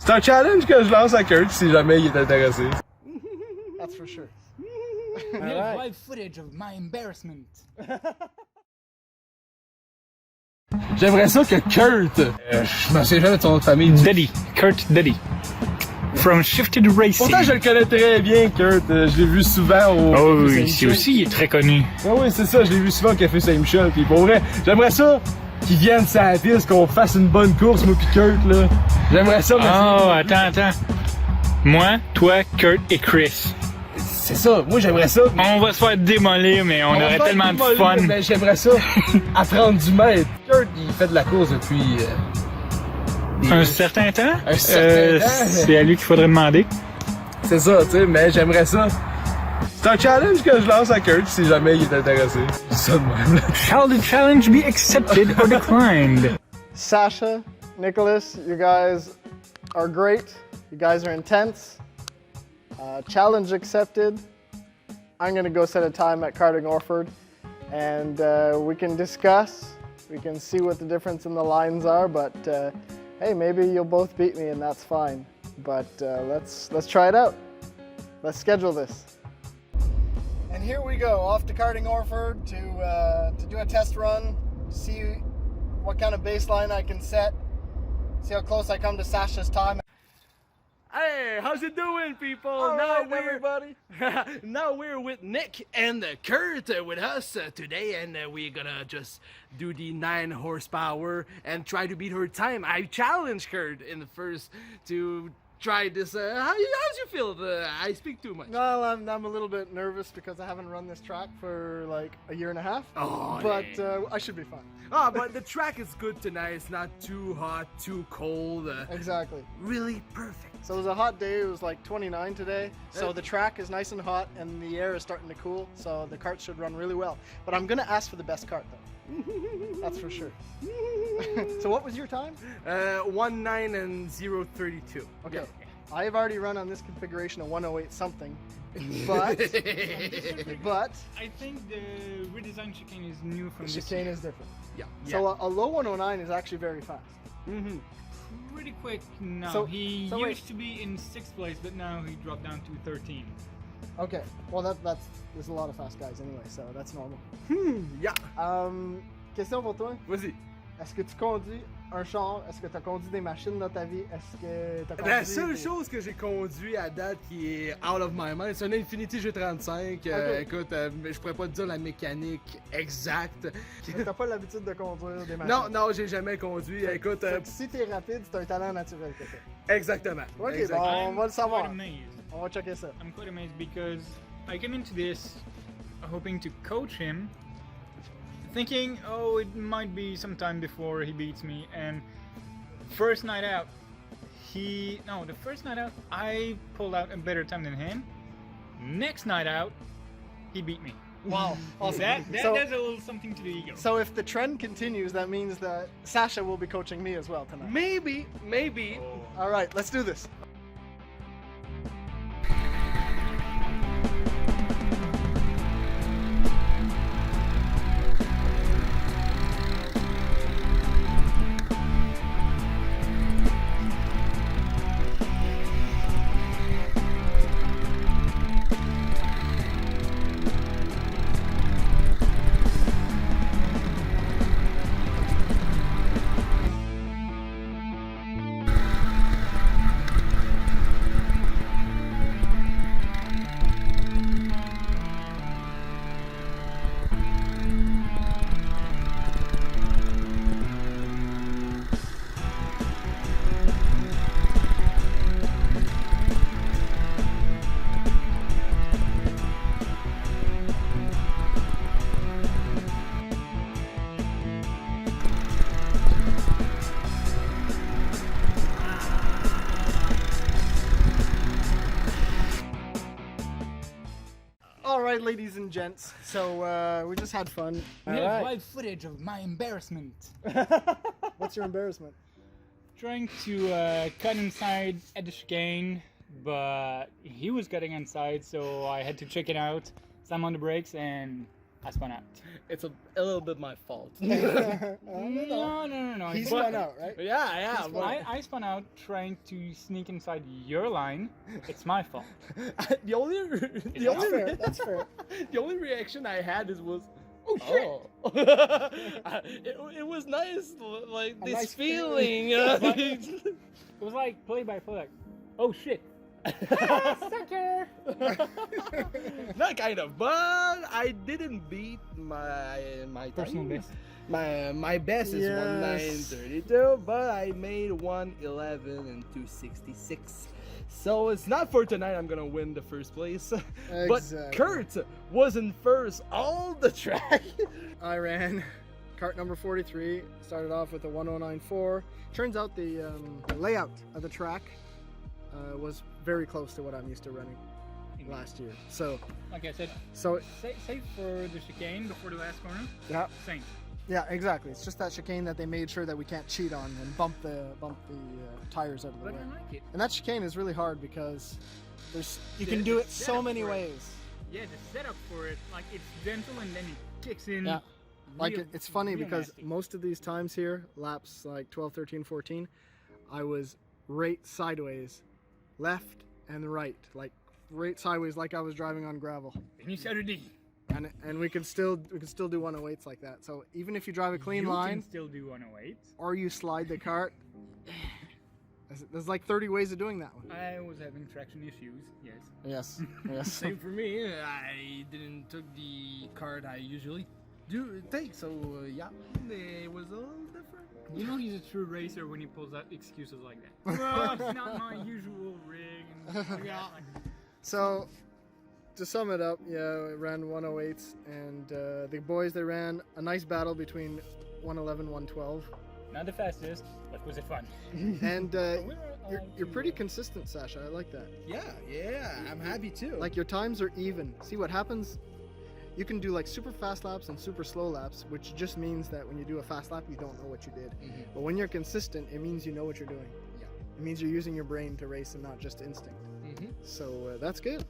C'est un challenge que je lance à Kurt si jamais il est intéressé. That's for sure. We have live footage of my embarrassment. J'aimerais ça que Kurt, je me souviens jamais de son nom de famille. Duddy, Kurt Duddy. From Shifted Racing. Pourtant, je le connais très bien, Kurt. Je l'ai vu souvent au. Oh Café oui, Saint-Michel. ici aussi, il est très connu. Ah oui, c'est ça, je l'ai vu souvent au Café Saint-Michel. Puis pour vrai, j'aimerais ça qu'il vienne sur la piste, qu'on fasse une bonne course, moi pis Kurt, là. J'aimerais ça, mais. Oh, attends. Moi, toi, Kurt et Chris. C'est ça, moi j'aimerais ça. On va se faire démolir, mais on aurait tellement de fun. Mais j'aimerais ça apprendre du maître. Kurt, il fait de la course depuis. Un certain temps? Un certain temps. C'est à lui qu'il faudrait demander. C'est ça, tu sais, mais j'aimerais ça. C'est un challenge que je lance à Kurt si jamais il est intéressé. C'est ça de même. Shall the challenge be accepted or declined? Sasha, Nicholas, you guys are great. You guys are intense. Challenge accepted. I'm gonna go set a time at Karting Orford and we can discuss. We can see what the difference in the lines are, but hey, maybe you'll both beat me and that's fine. But let's try it out. Let's schedule this. And here we go, off to Karting Orford to do a test run, see what kind of baseline I can set, see how close I come to Sasha's time. Hey, how's it doing, people? All right, everybody. Now we're with Nick and Kurt with us today, and we're gonna just do the 9 horsepower and try to beat her time. I challenged Kurt in the first to try this. How'd you feel? I speak too much. Well, I'm a little bit nervous because I haven't run this track for like a year and a half. Oh, but I should be fine. But the track is good tonight. It's not too hot, too cold. Exactly. Really perfect. So it was a hot day. It was like 29 today. So the track is nice and hot and the air is starting to cool. So the kart should run really well. But I'm gonna ask for the best kart though. That's for sure. So what was your time? 1:09 and 0:32. Okay. Yeah. I have already run on this configuration a 108 something, but I think the redesigned chicane is new from the this chicane year. is different. Yeah. So a low 109 is actually very fast. Mm-hmm. Pretty quick now. So- he so wait. used to be in 6th place, but now he dropped down to 13. Okay. Well, there's a lot of fast guys anyway, so that's normal. Yeah. Question pour toi. Vas-y. Est-ce que tu conduis un char? Est-ce que tu as conduit des machines dans ta vie? Est-ce que tu as conduit La seule des... chose que j'ai conduit à date qui est out of my mind, c'est un Infiniti G35. Okay. Écoute, je pourrais pas te dire la mécanique exacte. Mais t'as pas l'habitude de conduire des machines? Non, j'ai jamais conduit. Écoute, Fait que si t'es rapide, c'est un talent naturel que t'as. exactement. Ok, Exactement. bon, on va le savoir. Quite amazed. On va checker ça. I'm quite amazed because I came into this hoping to coach him, thinking, oh, it might be some time before he beats me. And first night out, the first night out, I pulled out a better time than him. Next night out, he beat me. Wow. Awesome. That So- does a little something to the ego. So if the trend continues, that means that Sasha will be coaching me as well tonight. Maybe. All right, let's do this. All right, ladies and gents. So we just had fun. We All have right. live footage of my embarrassment. What's your embarrassment? Trying to cut inside at the chicane, but he was cutting inside, so I had to check it out, slam on the brakes, and I spun out. It's a little bit my fault. No. He But spun out, right? yeah. But I spun out trying to sneak inside your line. It's my fault. the only That's fair. That's fair. the only reaction I had was, oh shit. It was nice, like A this nice feeling. It was like play by play. Like, oh shit. Sucker. Not kind of, but I didn't beat my Personal time. best. My best is Yes. 1932, but I made 111 and 266. So it's not for tonight I'm gonna win the first place. But Exactly. Kurt was in first all the track. I ran cart number 43, started off with a 109.4. Turns out the layout of the track was very close to what I'm used to running last year. So Like I said, So save for the chicane before the last corner. yeah, Same. yeah, exactly. It's just that chicane that they made sure that we can't cheat on and bump the tires out of the But way. I like it. And that chicane is really hard because you The- can do the it so setup many for it. ways. Yeah, the setup for it, like it's gentle and then it kicks in. Yeah. Like real- it's funny real because nasty. most of these times here, laps like 12, 13, 14, I was right sideways, left and right, like right sideways, like I was driving on gravel. And you said a D. And we can still do 108s like that. So even if you drive a clean You line can still do 108. or you slide the cart, there's like 30 ways of doing that one. I was having traction issues, yes. Yes, yes. Same for me. I didn't took the card I usually do take, so yeah, it was a little different. You know he's a true racer when he pulls out excuses like that. Well, it's not my usual rig. And, yeah. So, to sum it up, yeah, we ran 108s, and the boys, they ran a nice battle between 111, 112. Not the fastest, but was it fun? And you're pretty consistent, Sasha. I like that. Yeah, I'm happy too. Like your times are even. See what happens? You can do like super fast laps and super slow laps, which just means that when you do a fast lap, you don't know what you did. But when you're consistent, it means you know what you're doing. Yeah. It means you're using your brain to race and not just instinct. So that's good.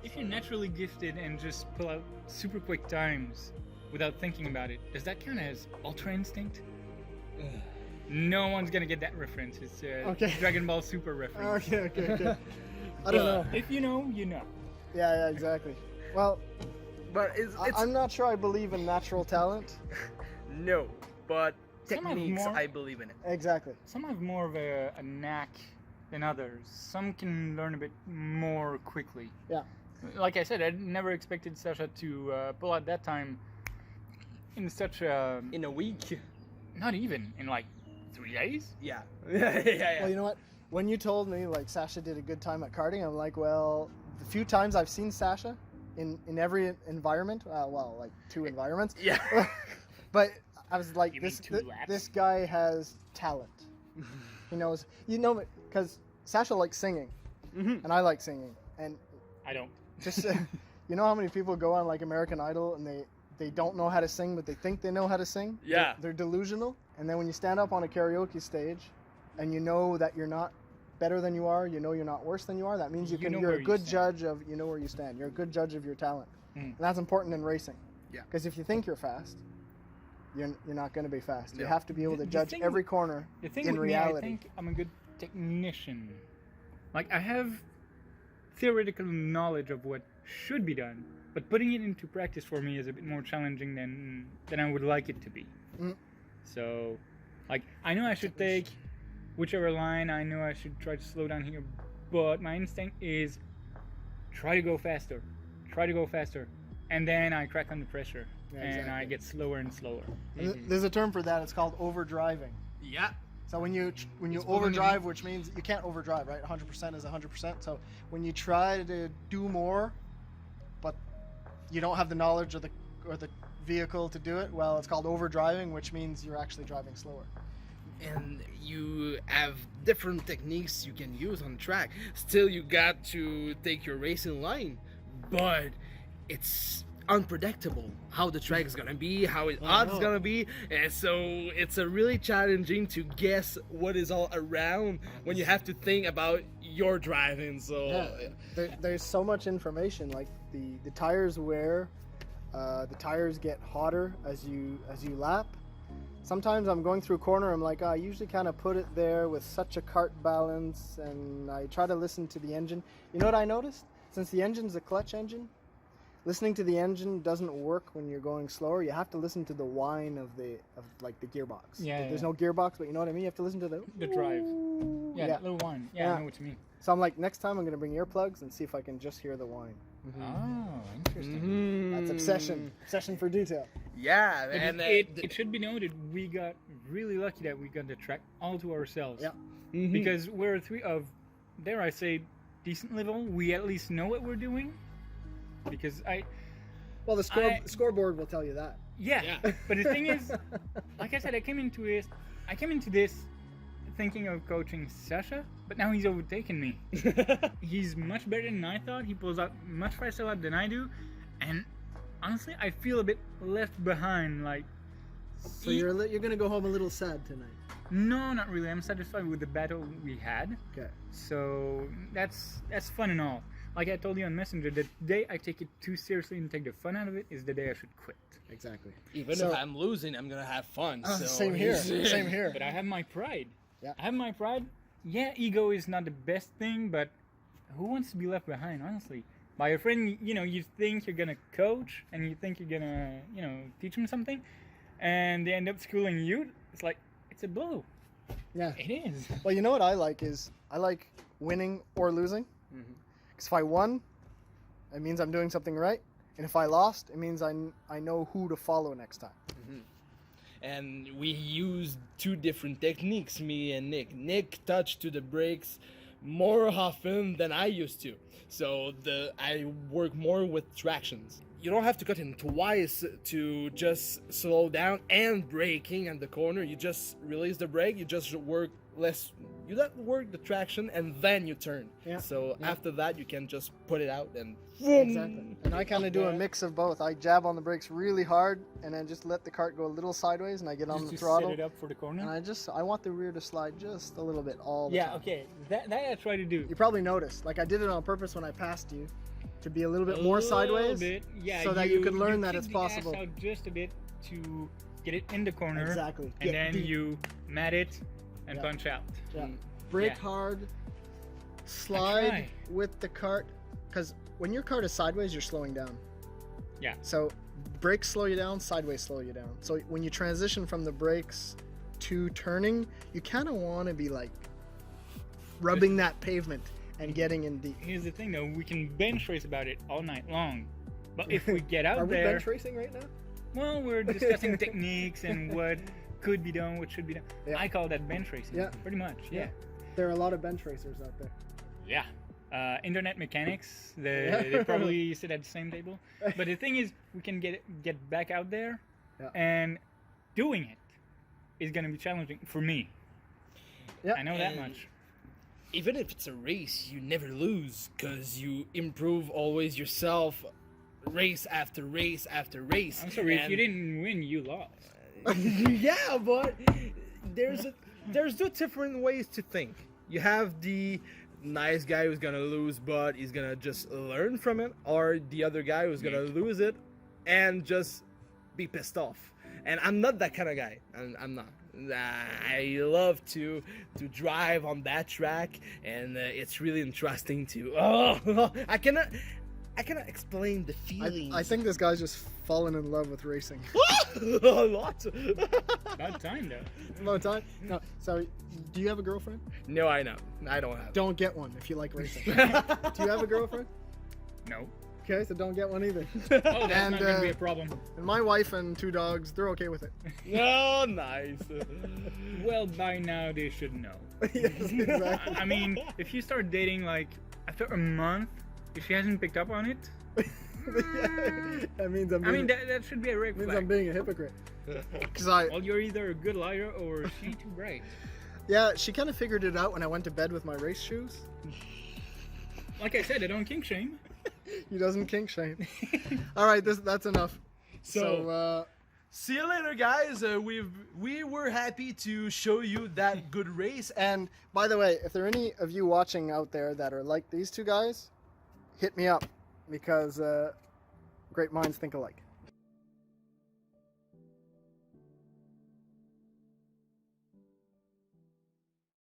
If you're naturally gifted and just pull out super quick times without thinking about it, does that count as ultra instinct? No one's gonna get that reference. It's Okay. Dragon Ball Super reference. Okay. I don't know. If you know, you know. Yeah, exactly. Well, but it's I'm not sure I believe in natural talent. no, but Some have techniques, more- I believe in it. Exactly. Some have more of a knack than others. Some can learn a bit more quickly. Yeah. Like I said, I never expected Sasha to pull out that time in such a... In a week. Not even, in like 3 days? Yeah. yeah. Well, you know what? When you told me like Sasha did a good time at karting, I'm like, well, the few times I've seen Sasha in every environment, well, like 2 environments. Yeah. But I was like, You mean this 2 laps? this guy has talent. He knows, because Sasha likes singing, and I like singing, and I don't. just you know how many people go on like American Idol and they don't know how to sing, but they think they know how to sing. Yeah. They're delusional. And then when you stand up on a karaoke stage, and you know that you're not better than you are, you know you're not worse than you are. That means You know you're where a you good stand. judge of you know where you stand. You're a good judge of your talent, and that's important in racing. Yeah. Because if you think you're fast, you're not going to be fast. You No. have to be able to The judge thing- every corner The thing in with reality. me, I think I'm a good technician. Like, I have theoretical knowledge of what should be done, but putting it into practice for me is a bit more challenging than I would like it to be. Mm. So, like, I know I should take whichever line, I know I should try to slow down here, but my instinct is try to go faster, and then I crack under pressure, Yeah, and I exactly. get slower and slower. There's a term for that. It's called overdriving. Yeah. So when you It's overdrive, which means you can't overdrive, right? 100% is 100%. So when you try to do more, but you don't have the knowledge or the vehicle to do it, well, it's called overdriving, which means you're actually driving slower. And you have different techniques you can use on track. Still, you got to take your racing line, but it's unpredictable how the track is gonna be, how it odds is gonna be, and so it's a really challenging to guess what is all around when you have to think about your driving. So There's so much information. Like the tires wear The tires get hotter as you lap. Sometimes I'm going through a corner, I'm like, I usually kind of put it there with such a kart balance, and I try to listen to the engine. You know what I noticed? Since the engine's a clutch engine, listening to the engine doesn't work when you're going slower. You have to listen to the whine of the gearbox. Yeah, There's yeah. no gearbox, but you know what I mean? You have to listen to the drive. Yeah, Yeah. that little one. Yeah, I know what you mean. So I'm like, next time I'm going to bring earplugs and see if I can just hear the whine. Oh, interesting. That's obsession. Obsession for detail. Yeah, But and it should be noted, we got really lucky that we got the track all to ourselves. Yeah. Because we're three of, dare I say, decent level. We at least know what we're doing. Because Well, the scoreboard will tell you that. yeah. But the thing is, like I said, I came into this thinking of coaching Sasha, but now he's overtaken me. He's much better than I thought. He pulls out much faster lap than I do, and honestly, I feel a bit left behind. Like, So you're going to go home a little sad tonight. no, not really. I'm satisfied with the battle we had. Okay. So that's fun and all. Like I told you on Messenger, the day I take it too seriously and take the fun out of it is the day I should quit. Exactly. even So- if I'm losing, I'm gonna have fun. So Same here. Same here. But I have my pride. Yeah. I have my pride. Yeah, ego is not the best thing, but who wants to be left behind, honestly? By a friend, you think you're gonna coach and you think you're gonna, teach them something, and they end up schooling you. It's like, it's a blow. Yeah. It is. Well, you know what I like is I like winning or losing. Because if I won, it means I'm doing something right. And if I lost, it means I know who to follow next time. and we used two different techniques, me and Nick. Nick touched to the brakes more often than I used to, so I work more with tractions. You don't have to cut in twice to just slow down and braking at the corner. You just release the brake, you just work less, you let work the traction, and then you turn. Yeah. So after that you can just put it out and Exactly. And I kind of do a mix of both. I jab on the brakes really hard and then just let the cart go a little sideways and I get on Just the to throttle. set it up for the corner. And I want the rear to slide just a little bit all the Yeah, time. okay. That I try to do. You probably noticed. Like I did it on purpose when I passed you to be a little bit more sideways. Bit. Yeah, so that you could learn that kick it's the possible. gas out just a bit to get it in the corner. Exactly. And Get then deep. you mat it and Yeah. punch out. Yeah. Brake Yeah. hard, slide try. with the cart, because when your cart is sideways, you're slowing down. Yeah. So brakes slow you down, sideways slow you down. So when you transition from the brakes to turning, you kind of want to be like rubbing that pavement and getting in deep. Here's the thing though, we can bench race about it all night long. But if we get out Are we there, bench racing right now? well, we're discussing techniques and what could be done, what should be done. Yeah. I call that bench racing. Yeah. Pretty much. Yeah. There are a lot of bench racers out there. Yeah. Internet mechanics, they probably sit at the same table. But the thing is, we can get back out there, Yeah. and doing it is going to be challenging for me. Yeah. I know that And- much. Even if it's a race, you never lose because you improve always yourself, race after race after race. I'm sorry, if And- you didn't win, you lost. yeah, but there's two different ways to think. You have the nice guy who's gonna lose, but he's gonna just learn from it, or the other guy who's gonna lose it and just be pissed off. And I'm not that kind of guy. I'm not. I love to drive on that track, and it's really interesting to. Oh, I cannot explain the feelings. I think this guy's just fallen in love with racing. a lot. About time, though. Low time? No. So, do you have a girlfriend? No, I know. I don't have. Don't get one if you like racing. Do you have a girlfriend? No. Okay, so don't get one either. Oh, that's And, not going to be a problem. And my wife and 2 dogs, they're okay with it. Oh, nice. Well, by now they should know. Yes, exactly. I mean, if you start dating like after a month, if she hasn't picked up on it, That means I'm I being, mean that should be a red means flag. I'm being a hypocrite. Cause Well, you're either a good liar or she too bright. yeah, she kind of figured it out when I went to bed with my race shoes. Like I said, I don't kink shame. He doesn't kink shame. All right, that's enough. So, See you later, guys. We were happy to show you that good race. and by the way, if there are any of you watching out there that are like these 2 guys, hit me up because great minds think alike.